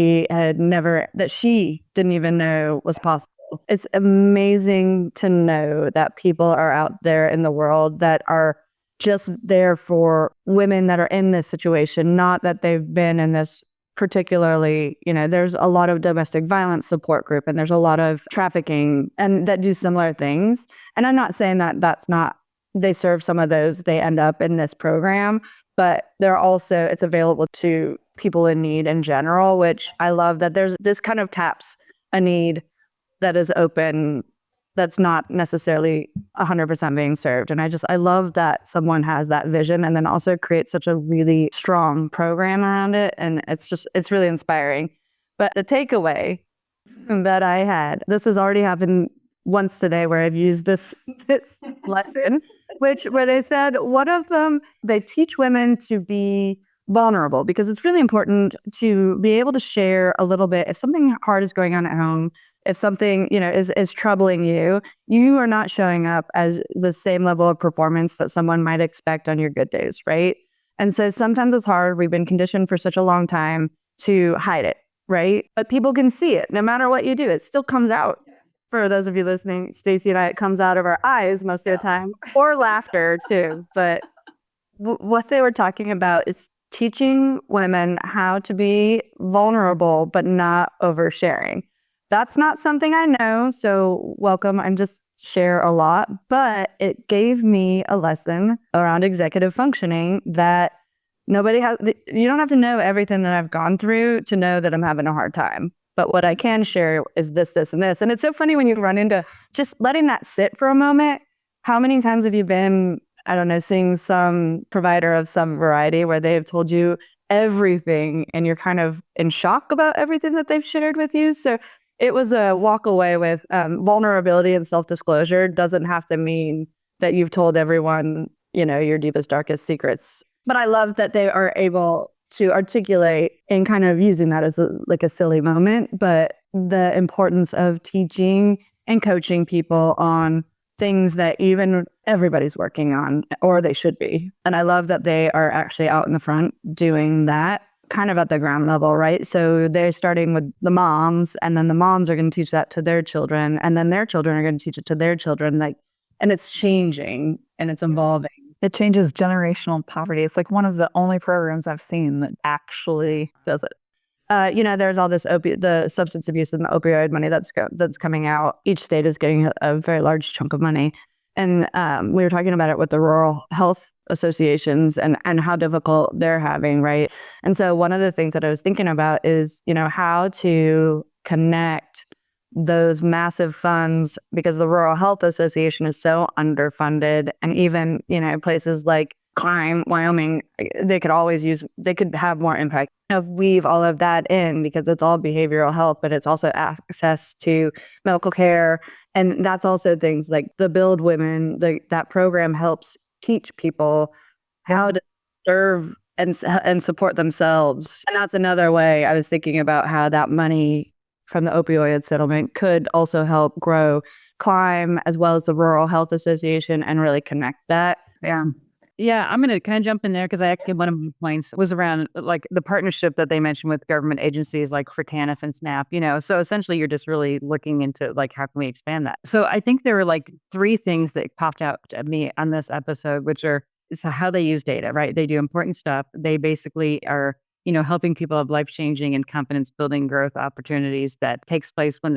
she didn't even know was possible. It's amazing to know that people are out there in the world that are just there for women that are in this situation, not that they've been in this particularly, there's a lot of domestic violence support group and there's a lot of trafficking and that do similar things. And I'm not saying that that's not, they serve some of those, they end up in this program, but they're also, it's available to people in need in general, which I love that this kind of taps a need that is open, that's not necessarily 100% being served. And I love that someone has that vision and then also creates such a really strong program around it. And it's really inspiring. But the takeaway that I had, this has already happened once today where I've used this lesson, where they said one of them, they teach women to be vulnerable, because it's really important to be able to share a little bit. If something hard is going on at home, if something, is troubling you, you are not showing up as the same level of performance that someone might expect on your good days, right? And so sometimes it's hard. We've been conditioned for such a long time to hide it, right? But people can see it. No matter what you do, it still comes out. For those of you listening, Stacey and I, it comes out of our eyes most of the time, or laughter too. But what they were talking about is teaching women how to be vulnerable, but not oversharing. That's not something I know, so welcome. I'm just share a lot, but it gave me a lesson around executive functioning that nobody has. You don't have to know everything that I've gone through to know that I'm having a hard time. But what I can share is this, this, and this. And it's so funny when you run into just letting that sit for a moment. How many times have you been, I don't know, seeing some provider of some variety where they have told you everything and you're kind of in shock about everything that they've shared with you? So it was a walk away with vulnerability and self-disclosure doesn't have to mean that you've told everyone, your deepest, darkest secrets. But I love that they are able to articulate and kind of using that as a silly moment, but the importance of teaching and coaching people on things that even everybody's working on, or they should be. And I love that they are actually out in the front doing that kind of at the ground level, right? So they're starting with the moms, and then the moms are going to teach that to their children, and then their children are going to teach it to their children. And it's changing and it's evolving. It changes generational poverty. It's like one of the only programs I've seen that actually does it. There's all this the substance abuse and the opioid money that's coming out. Each state is getting a very large chunk of money. And we were talking about it with the rural health associations and how difficult they're having, right? And so one of the things that I was thinking about is, how to connect those massive funds, because the Rural Health Association is so underfunded. And even, places like Climb, Wyoming, they could have more impact. Weave all of that in, because it's all behavioral health, but it's also access to medical care. And that's also things like the Build Women, that program helps teach people how to serve and support themselves. And that's another way I was thinking about how that money from the opioid settlement could also help grow Climb as well as the Rural Health Association and really connect that. Yeah, I'm going to kind of jump in there because one of my points was around like the partnership that they mentioned with government agencies like for TANF and SNAP, So essentially you're just really looking into like, how can we expand that? So I think there were like 3 things that popped out at me on this episode, which are how they use data, right? They do important stuff. They basically are, helping people have life-changing and confidence-building growth opportunities that takes place when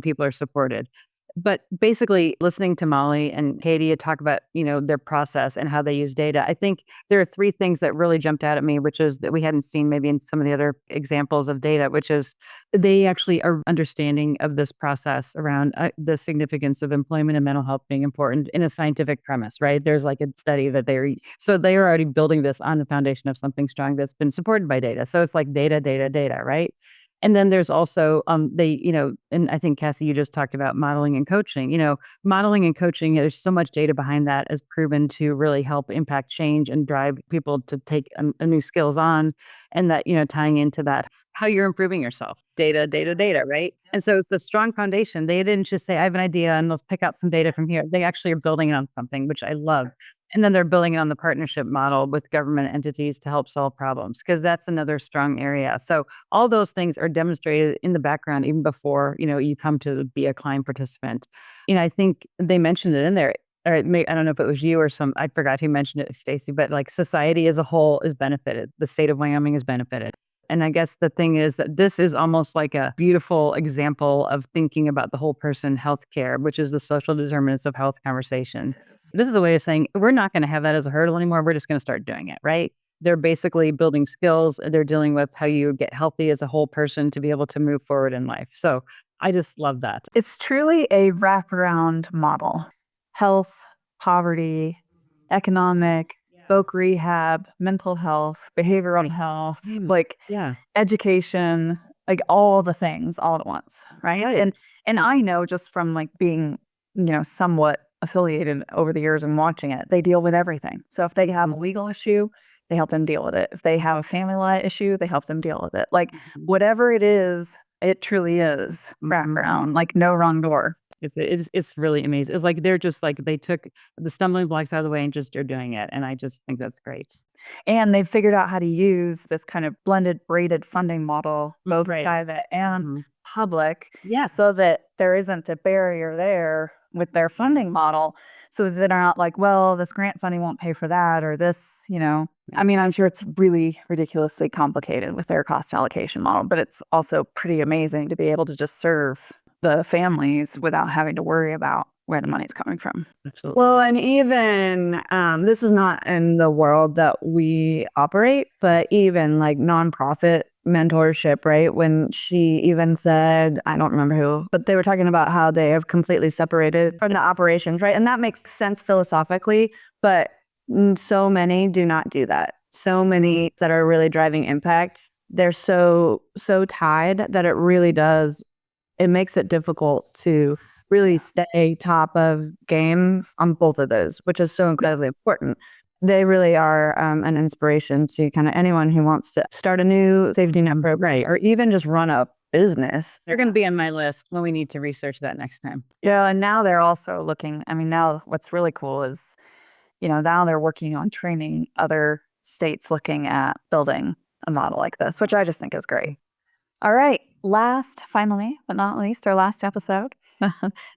people are supported. But basically, listening to Molly and Katie talk about, their process and how they use data, I think there are 3 things that really jumped out at me, which is that we hadn't seen maybe in some of the other examples of data, which is they actually are understanding of this process around the significance of employment and mental health being important in a scientific premise, right? There's like a study that so they are already building this on the foundation of something strong that's been supported by data. So it's like data, right? And then there's also, and I think, Cassie, you just talked about modeling and coaching. Modeling and coaching, there's so much data behind that as proven to really help impact change and drive people to take a new skills on. And that, tying into that, how you're improving yourself. Data, right? And so it's a strong foundation. They didn't just say, I have an idea and let's pick out some data from here. They actually are building it on something, which I love. And then they're building it on the partnership model with government entities to help solve problems, because that's another strong area. So all those things are demonstrated in the background even before, you come to be a Climb participant. I think they mentioned it in there. Or I don't know if it was you or I forgot who mentioned it, Stacey, but like society as a whole is benefited. The state of Wyoming is benefited. And I guess the thing is that this is almost like a beautiful example of thinking about the whole person healthcare, which is the social determinants of health conversation. This is a way of saying we're not going to have that as a hurdle anymore. We're just going to start doing it, right? They're basically building skills. They're dealing with how you get healthy as a whole person to be able to move forward in life. So I just love that. It's truly a wraparound model. Health, poverty, economic, folk rehab, mental health, behavioral health, education, like all the things all at once, right? And I know just from like being, somewhat affiliated over the years and watching it, they deal with everything. So if they have a legal issue, they help them deal with it. If they have a family law issue, they help them deal with it. Like whatever it is, it truly is background, like no wrong door. It's really amazing. It's like they're just like they took the stumbling blocks out of the way and just are doing it. And I just think that's great. And they've figured out how to use this kind of blended braided funding model, both Right. private and public, Yeah. so that there isn't a barrier there with their funding model. So that they're not like, well, this grant funding won't pay for that, or this, I mean, I'm sure it's really ridiculously complicated with their cost allocation model, but it's also pretty amazing to be able to just serve the families without having to worry about where the money's coming from. Absolutely. Well, and even this is not in the world that we operate, but even like nonprofit mentorship, right? When she even said, I don't remember who, but they were talking about how they have completely separated from the operations, right? And that makes sense philosophically, but so many do not do that. So many that are really driving impact, they're so tied that it really does. It makes it difficult to really stay top of game on both of those, which is so incredibly important. They really are an inspiration to kind of anyone who wants to start a new safety net program or even just run a business. They're going to be on my list when we need to research that next time. Yeah, and now they're also looking, I mean, now what's really cool is, now they're working on training other states looking at building a model like this, which I just think is great. All right, finally, but not least, our last episode,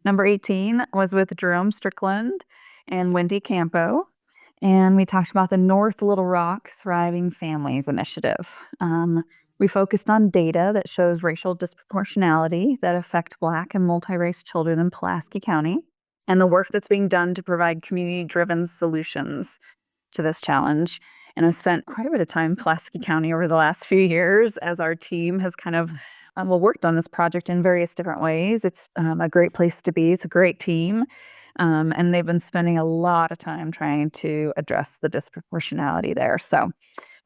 number 18, was with Jerome Strickland and Wendy Campo. And we talked about the North Little Rock Thriving Families Initiative. We focused on data that shows racial disproportionality that affect Black and multi-race children in Pulaski County, and the work that's being done to provide community-driven solutions to this challenge. And I've spent quite a bit of time in Pulaski County over the last few years as our team has kind of worked on this project in various different ways. It's a great place to be. It's a great team. And they've been spending a lot of time trying to address the disproportionality there. So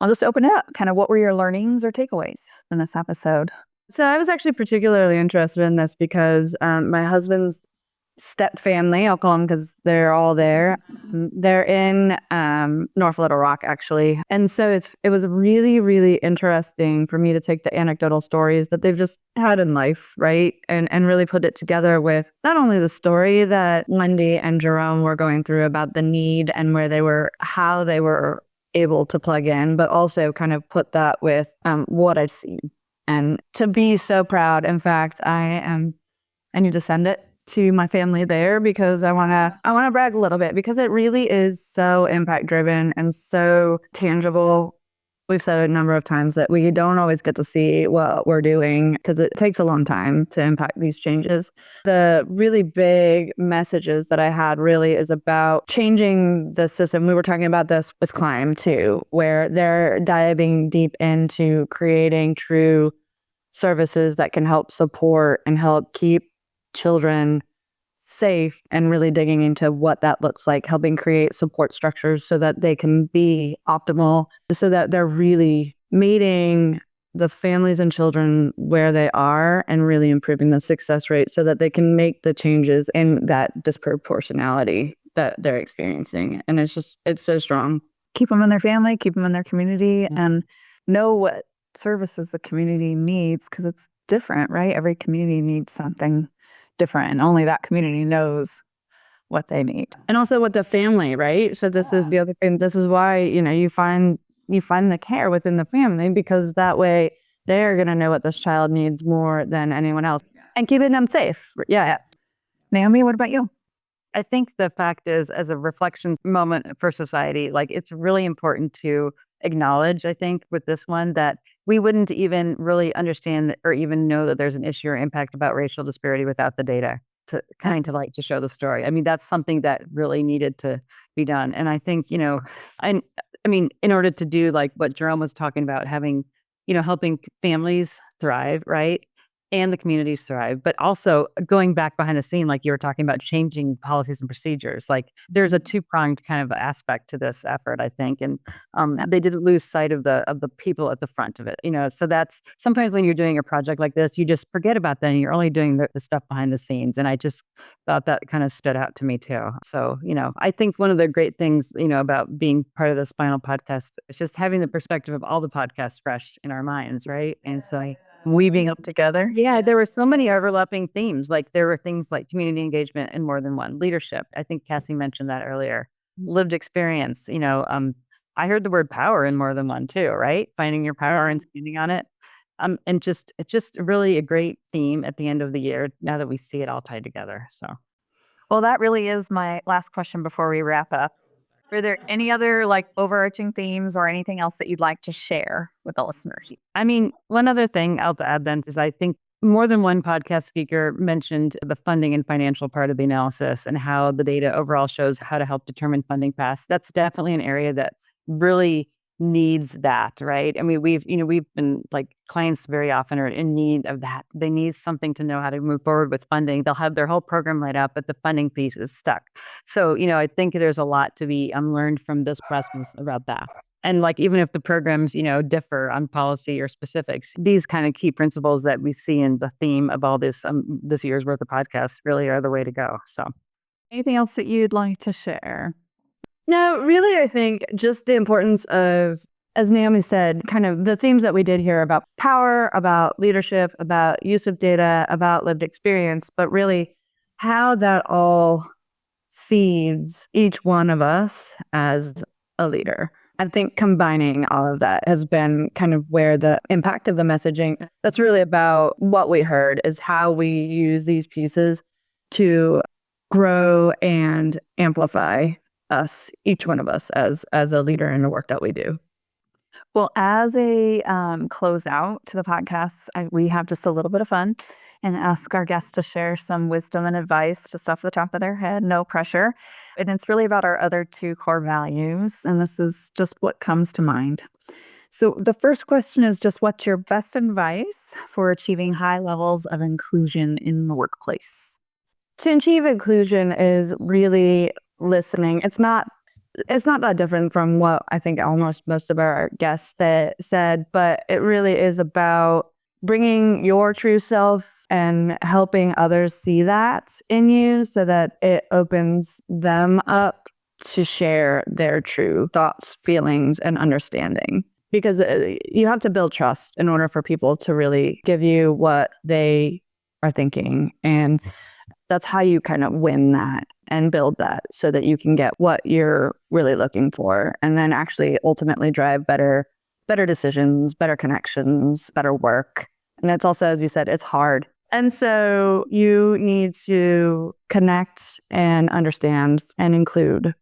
I'll just open it up. Kind of what were your learnings or takeaways in this episode? So I was actually particularly interested in this because my husband's step family, I'll call them because they're all there. They're in North Little Rock, actually. And so it was really, really interesting for me to take the anecdotal stories that they've just had in life, right? And really put it together with not only the story that Wendy and Jerome were going through about the need and how they were able to plug in, but also kind of put that with what I've seen. And to be so proud, in fact, I need to send it to my family there because I want to brag a little bit because it really is so impact driven and so tangible. We've said a number of times that we don't always get to see what we're doing because it takes a long time to impact these changes. The really big messages that I had really is about changing the system. We were talking about this with Climb too, where they're diving deep into creating true services that can help support and help keep children safe and really digging into what that looks like, helping create support structures so that they can be optimal, so that they're really meeting the families and children where they are and really improving the success rate so that they can make the changes in that disproportionality that they're experiencing. And it's so strong. Keep them in their family, keep them in their community, and know what services the community needs because it's different, right? Every community needs something different and only that community knows what they need. And also with the family, right? So this is the other thing. This is why, you find the care within the family because that way they're going to know what this child needs more than anyone else and keeping them safe. Yeah. Naomi, what about you? I think the fact is, as a reflection moment for society, like it's really important to acknowledge, I think, with this one, that we wouldn't even really understand or even know that there's an issue or impact about racial disparity without the data to to show the story. I mean, that's something that really needed to be done. And I think, I mean, in order to do like what Jerome was talking about, having, helping families thrive, right? and the communities thrive. But also going back behind the scene, like you were talking about changing policies and procedures, like there's a two-pronged kind of aspect to this effort, I think. And they didn't lose sight of the people at the front of it, so that's sometimes when you're doing a project like this, you just forget about that and you're only doing the stuff behind the scenes. And I just thought that kind of stood out to me too. So, I think one of the great things, about being part of the Spinal podcast is just having the perspective of all the podcasts fresh in our minds, right? And so Weaving them together. yeah, there were so many overlapping themes. Like there were things like community engagement and more than one leadership. I think Cassie mentioned that earlier. Lived experience, I heard the word power in more than one too, right? Finding your power and standing on it. And it's just really a great theme at the end of the year now that we see it all tied together. So Well, that really is my last question before we wrap up. Are there any other overarching themes or anything else that you'd like to share with the listeners? I mean, one other thing I'll add then is I think more than one podcast speaker mentioned the funding and financial part of the analysis and how the data overall shows how to help determine funding paths. That's definitely an area that really needs that, right? I mean, we've been clients very often are in need of that. They need something to know how to move forward with funding. They'll have their whole program laid out, but the funding piece is stuck. So, I think there's a lot to be learned from this process about that. And even if the programs, differ on policy or specifics, these kind of key principles that we see in the theme of all this year's worth of podcasts really are the way to go. So Anything else that you'd like to share? No, really, I think just the importance of, as Naomi said, kind of the themes that we did here about power, about leadership, about use of data, about lived experience, but really how that all feeds each one of us as a leader. I think combining all of that has been kind of where the impact of the messaging that's really about what we heard is how we use these pieces to grow and amplify us, each one of us as a leader in the work that we do. Well, as a closeout to the podcast, we have just a little bit of fun and ask our guests to share some wisdom and advice just off the top of their head, no pressure. And it's really about our other two core values. And this is just what comes to mind. So the first question is just what's your best advice for achieving high levels of inclusion in the workplace? To achieve inclusion is really listening. It's not that different from what I think almost most of our guests said, but it really is about bringing your true self and helping others see that in you so that it opens them up to share their true thoughts, feelings, and understanding. Because you have to build trust in order for people to really give you what they are thinking. And that's how you kind of win that and build that so that you can get what you're really looking for and then actually ultimately drive better decisions, better connections, better work. And it's also, as you said, it's hard. And so you need to connect and understand and include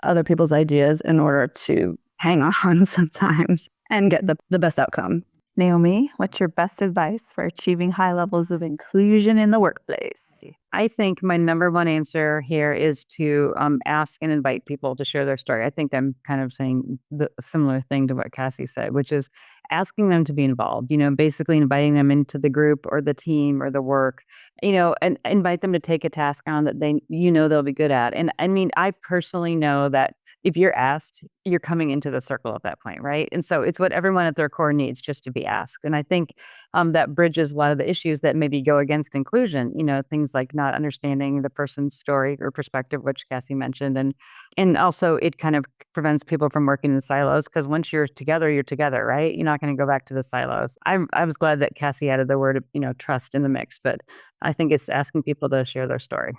other people's ideas in order to hang on sometimes and get the best outcome. Naomi, what's your best advice for achieving high levels of inclusion in the workplace? I think my number one answer here is to ask and invite people to share their story. I think I'm kind of saying the similar thing to what Cassie said, which is asking them to be involved, basically inviting them into the group or the team or the work, and invite them to take a task on that they'll be good at. And I mean, I personally know that if you're asked, you're coming into the circle at that point, right? And so it's what everyone at their core needs, just to be asked. And I think that bridges a lot of the issues that maybe go against inclusion, things like not understanding the person's story or perspective, which Cassie mentioned. And also it kind of prevents people from working in silos because once you're together, right? You're not going to go back to the silos. I was glad that Cassie added the word, trust in the mix, but I think it's asking people to share their story.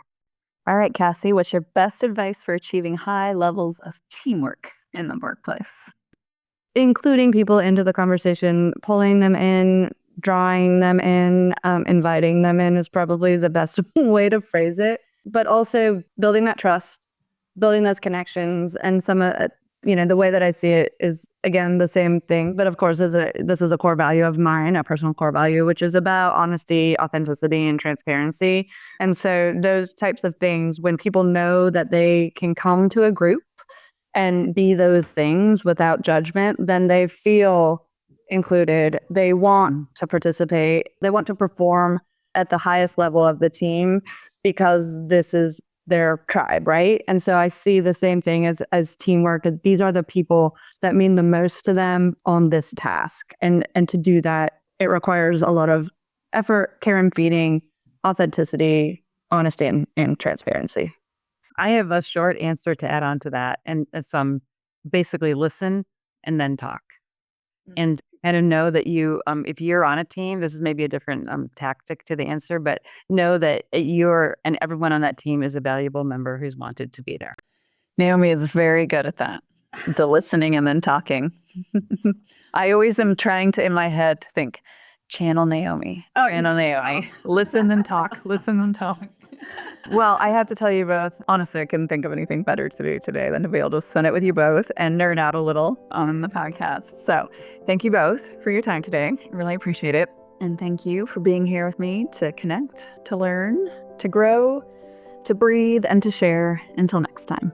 All right, Cassie, what's your best advice for achieving high levels of teamwork in the workplace? Including people into the conversation, pulling them in, drawing them in, inviting them in is probably the best way to phrase it. But also building that trust, building those connections, and the way that I see it is, again, the same thing. But of course, this is a core value of mine, a personal core value, which is about honesty, authenticity, and transparency. And so those types of things, when people know that they can come to a group and be those things without judgment, then they feel included. They want to participate. They want to perform at the highest level of the team because this is their tribe, right? And so I see the same thing as teamwork. These are the people that mean the most to them on this task. And to do that, it requires a lot of effort, care and feeding, authenticity, honesty, and transparency. I have a short answer to add on to that, and some basically listen and then talk, and kind of know that you, if you're on a team, this is maybe a different tactic to the answer, but know that you're and everyone on that team is a valuable member who's wanted to be there. Naomi is very good at that, the listening and then talking. I always am trying to, in my head, to think, channel Naomi. Oh, channel Naomi. Listen and talk. Listen and talk. Well, I have to tell you both, honestly, I couldn't think of anything better to do today than to be able to spend it with you both and nerd out a little on the podcast. So thank you both for your time today. I really appreciate it. And thank you for being here with me to connect, to learn, to grow, to breathe, and to share. Until next time.